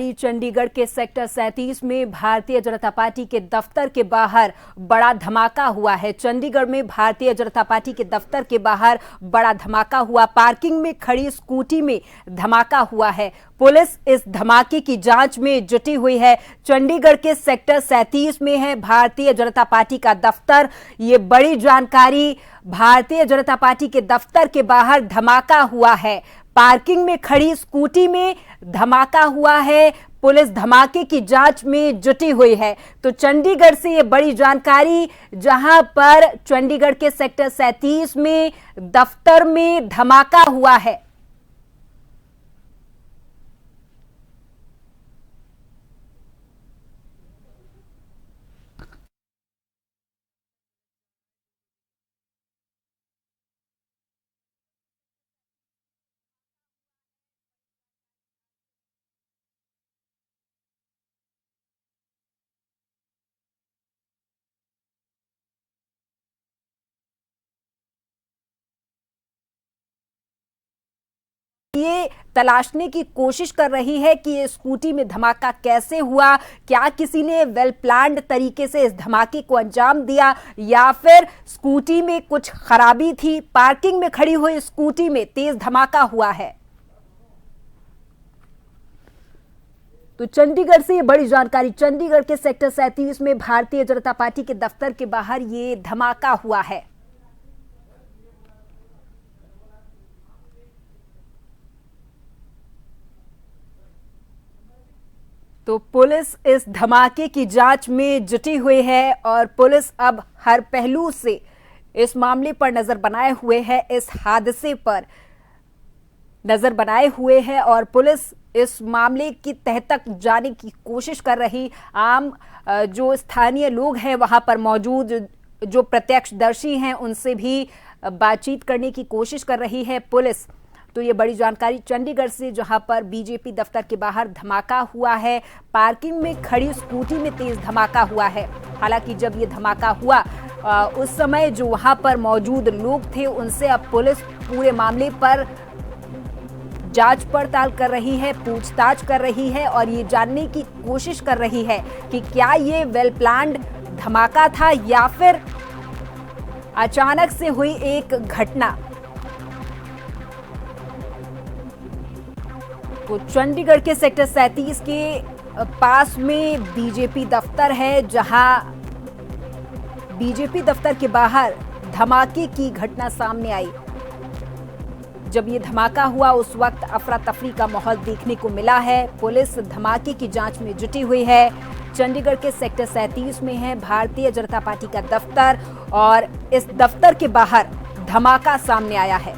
चंडीगढ़ के सेक्टर 37 में भारतीय जनता पार्टी के दफ्तर के बाहर बड़ा धमाका हुआ है। चंडीगढ़ में भारतीय जनता पार्टी के दफ्तर के बाहर बड़ा धमाका हुआ। पार्किंग में खड़ी स्कूटी में धमाका हुआ है। पुलिस इस धमाके की जांच में जुटी हुई है। चंडीगढ़ के सेक्टर 37 में है भारतीय जनता पार्टी का दफ्तर। ये बड़ी जानकारी, भारतीय जनता पार्टी के दफ्तर के बाहर धमाका हुआ है। पार्किंग में खड़ी स्कूटी में धमाका हुआ है। पुलिस धमाके की जांच में जुटी हुई है। तो चंडीगढ़ से ये बड़ी जानकारी, जहां पर चंडीगढ़ के सेक्टर 37 में दफ्तर में धमाका हुआ है। ये तलाशने की कोशिश कर रही है कि ये स्कूटी में धमाका कैसे हुआ, क्या किसी ने वेल प्लान्ड तरीके से इस धमाके को अंजाम दिया या फिर स्कूटी में कुछ खराबी थी। पार्किंग में खड़ी हुई स्कूटी में तेज धमाका हुआ है। तो चंडीगढ़ से ये बड़ी जानकारी, चंडीगढ़ के सेक्टर 37 में भारतीय जनता पार्टी के दफ्तर के बाहर ये धमाका हुआ है। तो पुलिस इस धमाके की जांच में जुटी हुई है और पुलिस अब हर पहलू से इस मामले पर नजर बनाए हुए है, इस हादसे पर नजर बनाए हुए है और पुलिस इस मामले की तह तक जाने की कोशिश कर रही। आम जो स्थानीय लोग हैं वहां पर मौजूद, जो प्रत्यक्षदर्शी हैं, उनसे भी बातचीत करने की कोशिश कर रही है पुलिस। तो ये बड़ी जानकारी चंडीगढ़ से, जहां पर बीजेपी दफ्तर के बाहर धमाका हुआ है। पार्किंग में खड़ी स्कूटी में तेज धमाका हुआ है। हालांकि जब ये धमाका हुआ उस समय जो वहां पर मौजूद लोग थे उनसे अब पुलिस पूरे मामले पर जांच पड़ताल कर रही है, पूछताछ कर रही है और ये जानने की कोशिश कर रही है कि क्या ये वेल प्लान्ड धमाका था या फिर अचानक से हुई एक घटना। तो चंडीगढ़ के सेक्टर 37 के पास में बीजेपी दफ्तर है, जहां बीजेपी दफ्तर के बाहर धमाके की घटना सामने आई। जब ये धमाका हुआ उस वक्त अफरा तफरी का माहौल देखने को मिला है। पुलिस धमाके की जांच में जुटी हुई है। चंडीगढ़ के सेक्टर 37 में है भारतीय जनता पार्टी का दफ्तर और इस दफ्तर के बाहर धमाका सामने आया है।